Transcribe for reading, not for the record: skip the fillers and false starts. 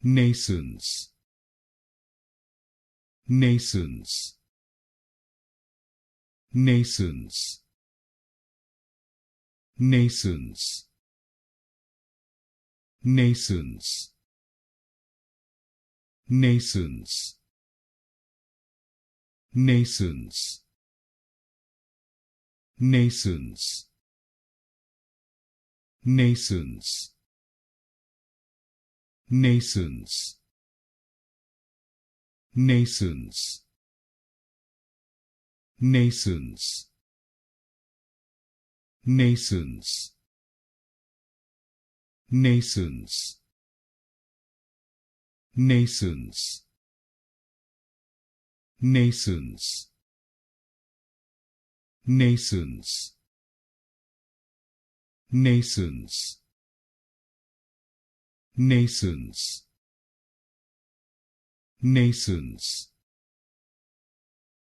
Naissance, naissance, naissance, naissance, naissance, naissance, naissance, naissance, naissance, naissance, naissance, naissance, naissance, naissance, naissance, naissance, naissance, naissance, naissance, naissance,